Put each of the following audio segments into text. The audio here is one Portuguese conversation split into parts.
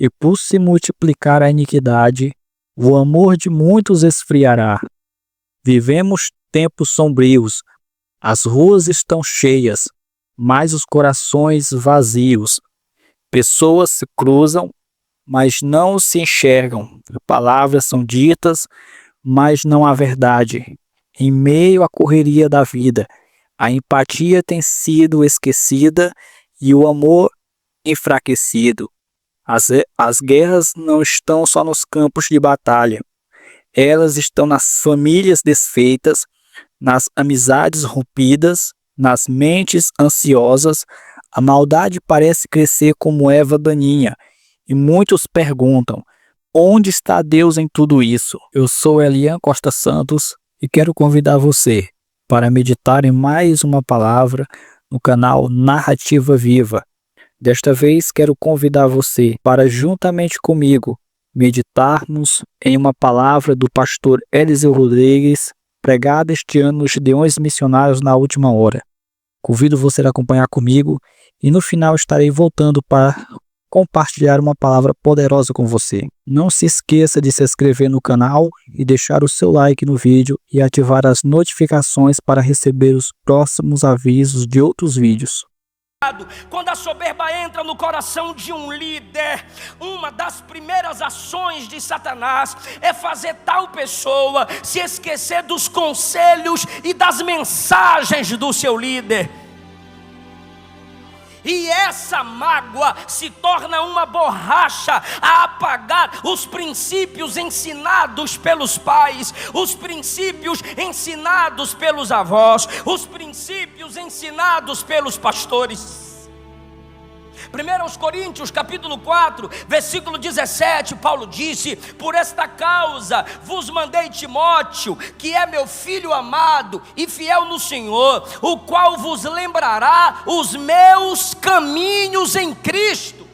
e por se multiplicar a iniquidade, o amor de muitos esfriará. Vivemos tempos sombrios, as ruas estão cheias, mas os corações vazios. Pessoas se cruzam, mas não se enxergam. Palavras são ditas, mas não há verdade. Em meio à correria da vida, a empatia tem sido esquecida e o amor enfraquecido. As guerras não estão só nos campos de batalha. Elas estão nas famílias desfeitas, nas amizades rompidas, nas mentes ansiosas. A maldade parece crescer como erva daninha, e muitos perguntam: onde está Deus em tudo isso? Eu sou Elian Costa Santos e quero convidar você para meditar em mais uma palavra no canal Narrativa Viva. Desta vez quero convidar você para, juntamente comigo, meditarmos em uma palavra do pastor Eliseu Rodrigues, pregada este ano nos Gideões Missionários na Última Hora. Convido você a acompanhar comigo e no final estarei voltando para compartilhar uma palavra poderosa com você. Não se esqueça de se inscrever no canal e deixar o seu like no vídeo e ativar as notificações para receber os próximos avisos de outros vídeos. Quando a soberba entra no coração de um líder, uma das primeiras ações de Satanás é fazer tal pessoa se esquecer dos conselhos e das mensagens do seu líder. E essa mágoa se torna uma borracha a apagar os princípios ensinados pelos pais, os princípios ensinados pelos avós, os princípios ensinados pelos pastores. 1 Coríntios capítulo 4, versículo 17, Paulo disse: por esta causa vos mandei Timóteo, que é meu filho amado e fiel no Senhor, o qual vos lembrará os meus caminhos em Cristo.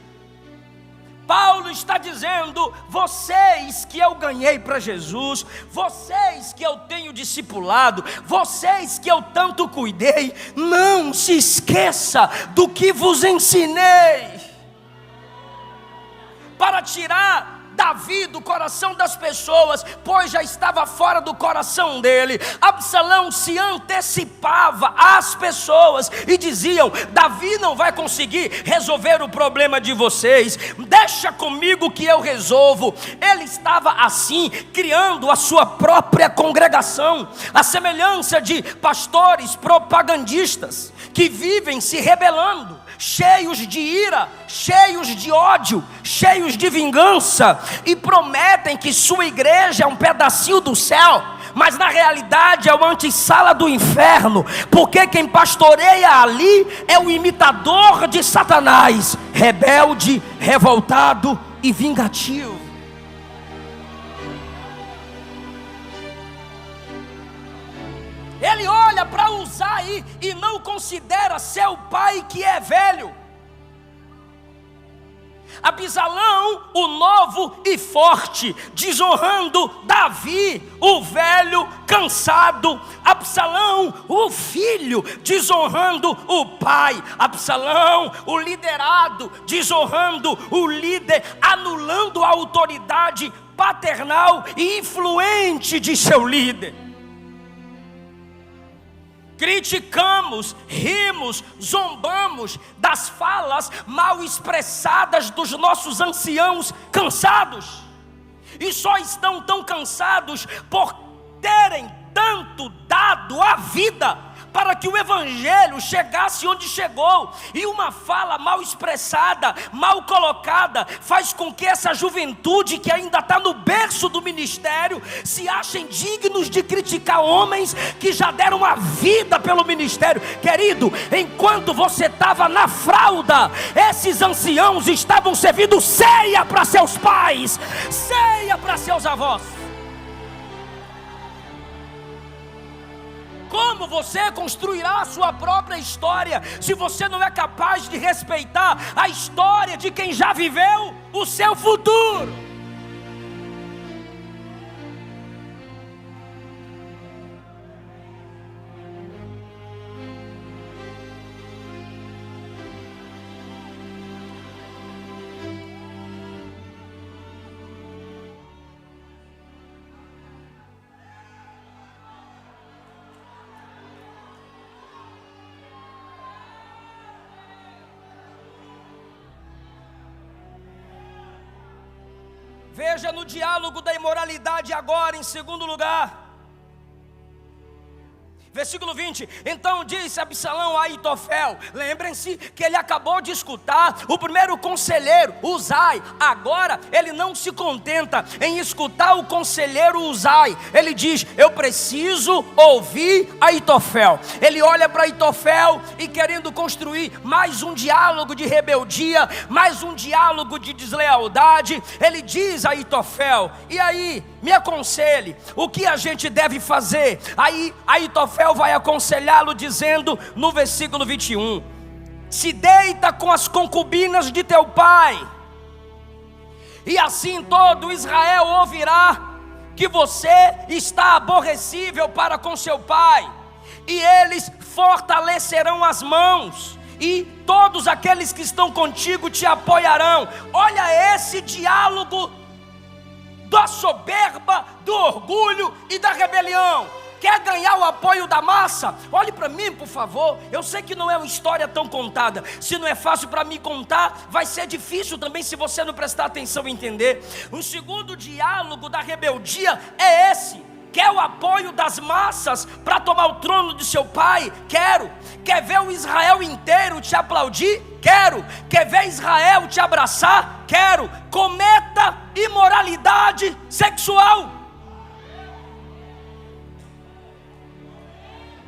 Paulo está dizendo: vocês que eu ganhei para Jesus, vocês que eu tenho discipulado, vocês que eu tanto cuidei, não se esqueça do que vos ensinei. Para tirar Davi do coração das pessoas, pois já estava fora do coração dele, Absalão se antecipava às pessoas e diziam: Davi não vai conseguir resolver o problema de vocês, deixa comigo que eu resolvo. Ele estava assim criando a sua própria congregação, a semelhança de pastores propagandistas que vivem se rebelando, cheios de ira, cheios de ódio, cheios de vingança, e prometem que sua igreja é um pedacinho do céu, mas na realidade é uma antessala do inferno, porque quem pastoreia ali é o imitador de Satanás, rebelde, revoltado e vingativo. Ele olha para Uzai e não considera seu pai, que é velho. Absalão, o novo e forte, desonrando Davi, o velho cansado. Absalão, o filho, desonrando o pai. Absalão, o liderado, desonrando o líder, anulando a autoridade paternal e influente de seu líder. Criticamos, rimos, zombamos das falas mal expressadas dos nossos anciãos cansados, e só estão tão cansados por terem tanto dado a vida para que o evangelho chegasse onde chegou. E uma fala mal expressada, mal colocada, faz com que essa juventude que ainda está no berço do ministério se achem dignos de criticar homens que já deram a vida pelo ministério. Querido, enquanto você estava na fralda, esses anciãos estavam servindo ceia para seus pais, ceia para seus avós. Como você construirá a sua própria história se você não é capaz de respeitar a história de quem já viveu o seu futuro? Veja no diálogo da imoralidade agora, em segundo lugar. Versículo 20, então disse Absalão a Aitofel, lembrem-se que ele acabou de escutar o primeiro conselheiro, Uzai. Agora ele não se contenta em escutar o conselheiro Uzai, ele diz, eu preciso ouvir Aitofel. Ele olha para Aitofel e querendo construir mais um diálogo de rebeldia, mais um diálogo de deslealdade, ele diz a Aitofel, e aí, me aconselhe, o que a gente deve fazer? Aí Aitofel vai aconselhá-lo dizendo no versículo 21, se deita com as concubinas de teu pai, e assim todo Israel ouvirá que você está aborrecível para com seu pai, e eles fortalecerão as mãos, e todos aqueles que estão contigo te apoiarão. Olha esse diálogo da soberba, do orgulho e da rebelião. Quer ganhar o apoio da massa? Olhe para mim, por favor. Eu sei que não é uma história tão contada. Se não é fácil para mim contar, vai ser difícil também se você não prestar atenção e entender. O segundo diálogo da rebeldia é esse. Quer o apoio das massas para tomar o trono de seu pai? Quero. Quer ver o Israel inteiro te aplaudir? Quero. Quer ver Israel te abraçar? Quero. Cometa imoralidade sexual.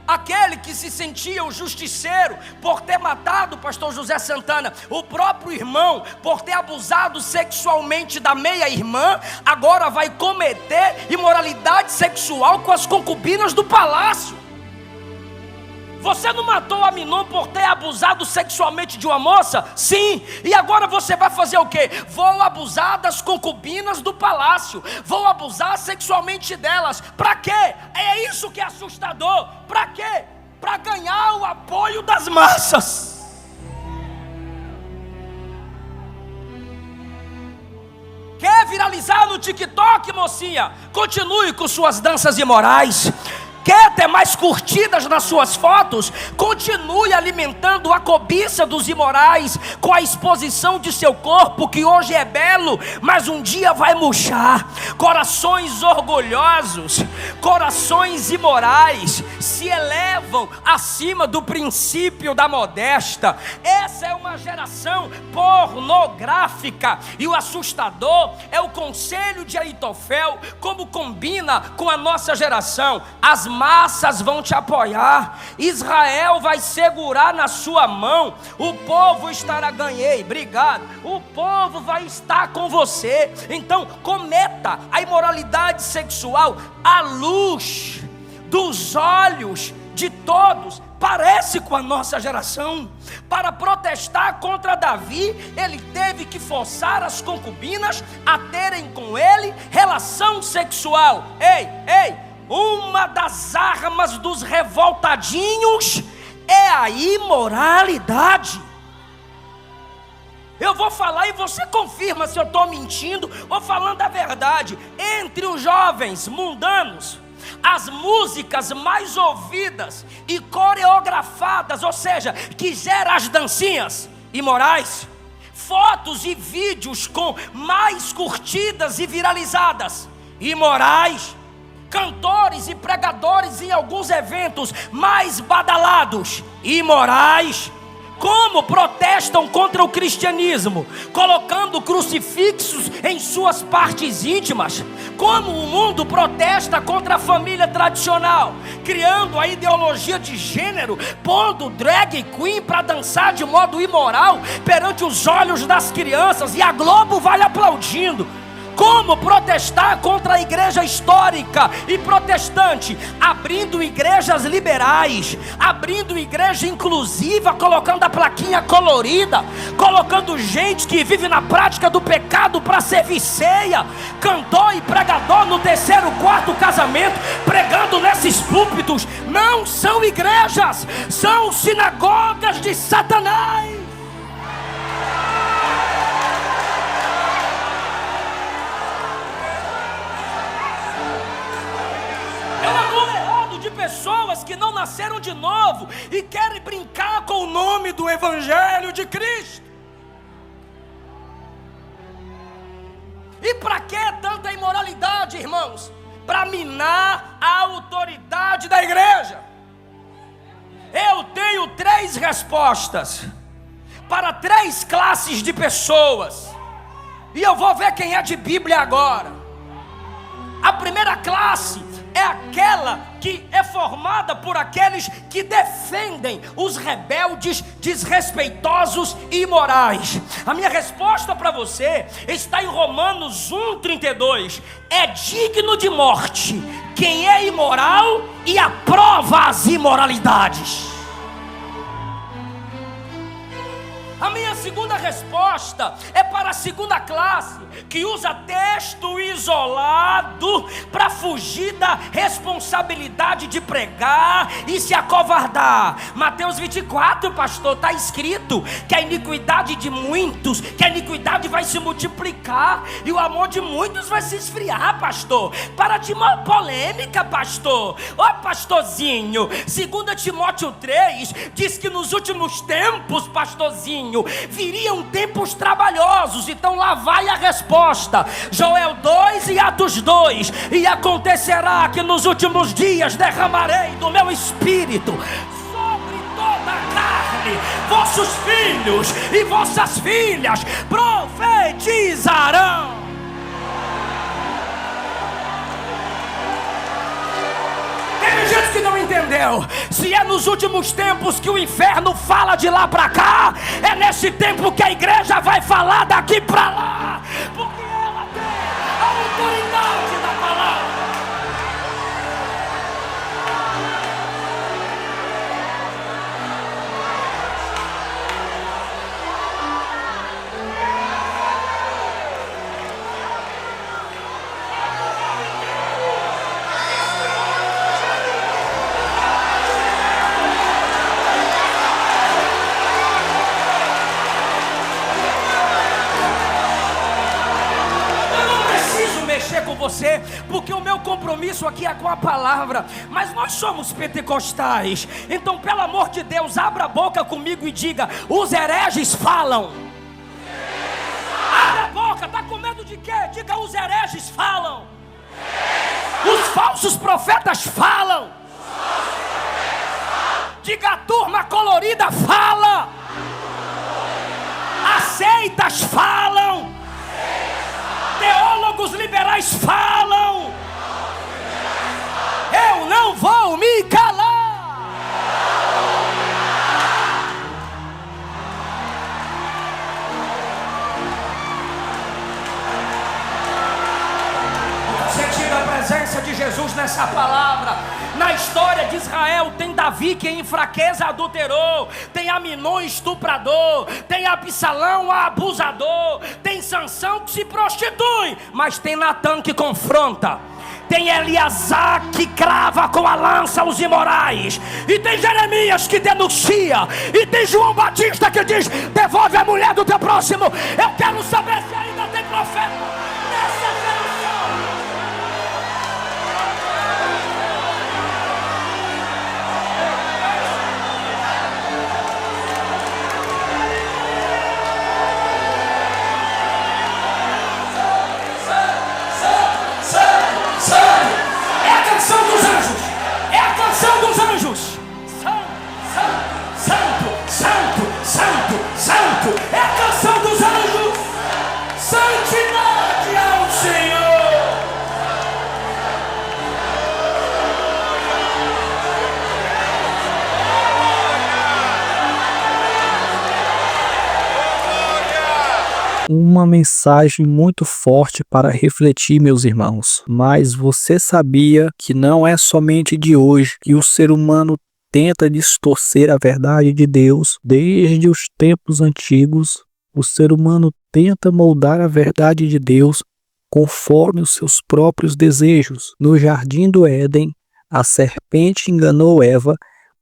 Aquele que se sentia o justiceiro por ter matado, pastor José Santana, o próprio irmão, por ter abusado sexualmente da meia-irmã, agora vai cometer imoralidade sexual com as concubinas do palácio. Você não matou Aminon por ter abusado sexualmente de uma moça? Sim. E agora você vai fazer o quê? Vou abusar das concubinas do palácio. Vou abusar sexualmente delas. Para quê? É isso que é assustador. Para quê? Para ganhar o apoio das massas. Quer viralizar no TikTok, mocinha? Continue com suas danças imorais. Quer ter mais curtidas nas suas fotos? Continue alimentando a cobiça dos imorais com a exposição de seu corpo, que hoje é belo, mas um dia vai murchar. Corações orgulhosos, corações imorais se elevam acima do princípio da modéstia. Essa é uma geração pornográfica, e o assustador é o conselho de Aitofel, como combina com a nossa geração. As massas vão te apoiar, Israel vai segurar na sua mão, o povo estará, ganhei, obrigado, o povo vai estar com você. Então cometa a imoralidade sexual à luz dos olhos de todos. Parece com a nossa geração. Para protestar contra Davi, ele teve que forçar as concubinas a terem com ele relação sexual. Ei, uma das armas dos revoltadinhos é a imoralidade. Eu vou falar e você confirma se eu estou mentindo ou falando a verdade. Entre os jovens mundanos, as músicas mais ouvidas e coreografadas, ou seja, que geram as dancinhas imorais, fotos e vídeos com mais curtidas e viralizadas, imorais, cantores e pregadores em alguns eventos mais badalados, imorais. Como protestam contra o cristianismo, colocando crucifixos em suas partes íntimas. Como o mundo protesta contra a família tradicional, criando a ideologia de gênero, pondo drag queen para dançar de modo imoral perante os olhos das crianças, e a Globo vai aplaudindo. Como protestar contra a igreja histórica e protestante, abrindo igrejas liberais, abrindo igreja inclusiva, colocando a plaquinha colorida, colocando gente que vive na prática do pecado para servir ceia, cantor e pregador no terceiro, quarto casamento, pregando nesses púlpitos. Não são igrejas, são sinagogas de Satanás. De pessoas que não nasceram de novo e querem brincar com o nome do Evangelho de Cristo. E para que imoralidade, irmãos? Para minar a autoridade da igreja. Eu tenho 3 respostas para 3 classes de pessoas, e eu vou ver quem é de Bíblia agora. A primeira classe é aquela que é formada por aqueles que defendem os rebeldes, desrespeitosos e imorais. A minha resposta para você está em Romanos 1,32. É digno de morte quem é imoral e aprova as imoralidades. A minha segunda resposta é para a segunda classe, que usa texto isolado para fugir da responsabilidade de pregar e se acovardar. Mateus 24, pastor, está escrito que a iniquidade de muitos, que a iniquidade vai se multiplicar e o amor de muitos vai se esfriar, pastor. Para de uma polêmica, pastor. Ó, pastorzinho, 2 Timóteo 3 diz que nos últimos tempos, pastorzinho, viriam tempos trabalhosos. Então lá vai a resposta, Joel 2 e Atos 2. E acontecerá que nos últimos dias derramarei do meu espírito sobre toda a carne. Vossos filhos e vossas filhas profetizarão. Tem gente que não entendeu. Se é nos últimos tempos que o inferno fala de lá para cá, é nesse tempo que a igreja vai falar daqui para lá, porque ela tem a autoridade da palavra. Com você, porque o meu compromisso aqui é com a palavra, mas nós somos pentecostais, então pelo amor de Deus, abra a boca comigo e diga: os hereges falam. Abra a boca, tá com medo de quê? Diga: os hereges falam. Os falsos profetas falam. Diga: a turma colorida fala. As seitas falam. Teólogos liberais falam. Eu não vou me calar. Sentindo a presença de Jesus nessa palavra. Na história de Israel tem Davi que em fraqueza adulterou, tem Aminon estuprador, tem Absalão abusador, tem Sansão que se prostitui, mas tem Natã que confronta, tem Eleazar que crava com a lança os imorais, e tem Jeremias que denuncia, e tem João Batista que diz: devolve a mulher do teu próximo. Eu quero saber se ainda tem profeta nessa geração. É a canção dos anjos. É a canção dos anjos. Santo, santo, santo, santo. É a canção dos anjos. Santidade ao Senhor. Uma mensagem muito forte para refletir, meus irmãos. Mas você sabia que não é somente de hoje que o ser humano tenta distorcer a verdade de Deus? Desde os tempos antigos, o ser humano tenta moldar a verdade de Deus conforme os seus próprios desejos. No jardim do Éden, a serpente enganou Eva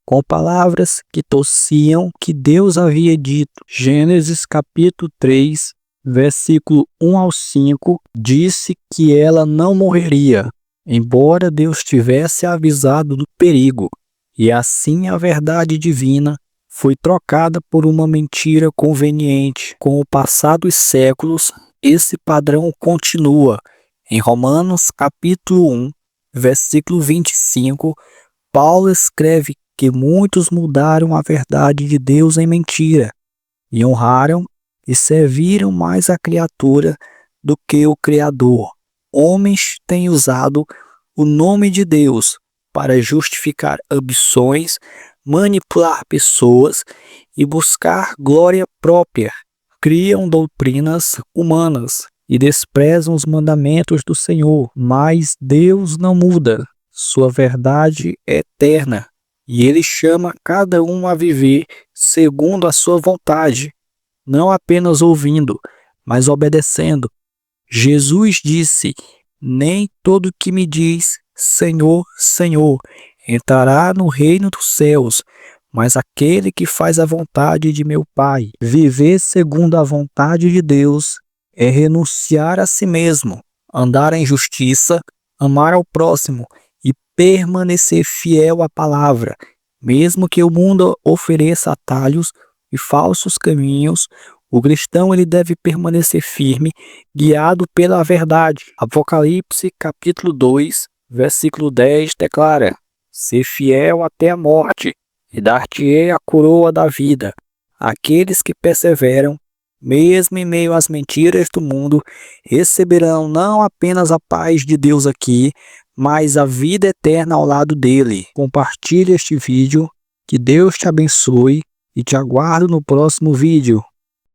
com palavras que torciam que Deus havia dito. Gênesis capítulo 3, versículo 1 ao 5, disse que ela não morreria, embora Deus tivesse avisado do perigo. E assim a verdade divina foi trocada por uma mentira conveniente. Com o passar dos séculos, esse padrão continua. Em Romanos capítulo 1, versículo 25, Paulo escreve que muitos mudaram a verdade de Deus em mentira e honraram e serviram mais a criatura do que o Criador. Homens têm usado o nome de Deus para justificar ambições, manipular pessoas e buscar glória própria. Criam doutrinas humanas e desprezam os mandamentos do Senhor, mas Deus não muda. Sua verdade é eterna e Ele chama cada um a viver segundo a sua vontade, não apenas ouvindo, mas obedecendo. Jesus disse: nem todo que me diz Senhor, Senhor, entrará no reino dos céus, mas aquele que faz a vontade de meu Pai. Viver segundo a vontade de Deus é renunciar a si mesmo, andar em justiça, amar ao próximo e permanecer fiel à palavra. Mesmo que o mundo ofereça atalhos e falsos caminhos, o cristão ele deve permanecer firme, guiado pela verdade. Apocalipse capítulo 2, versículo 10 declara: ser fiel até a morte, e dar-te-ei a coroa da vida. Aqueles que perseveram, mesmo em meio às mentiras do mundo, receberão não apenas a paz de Deus aqui, mas a vida eterna ao lado dele. Compartilhe este vídeo, que Deus te abençoe e te aguardo no próximo vídeo.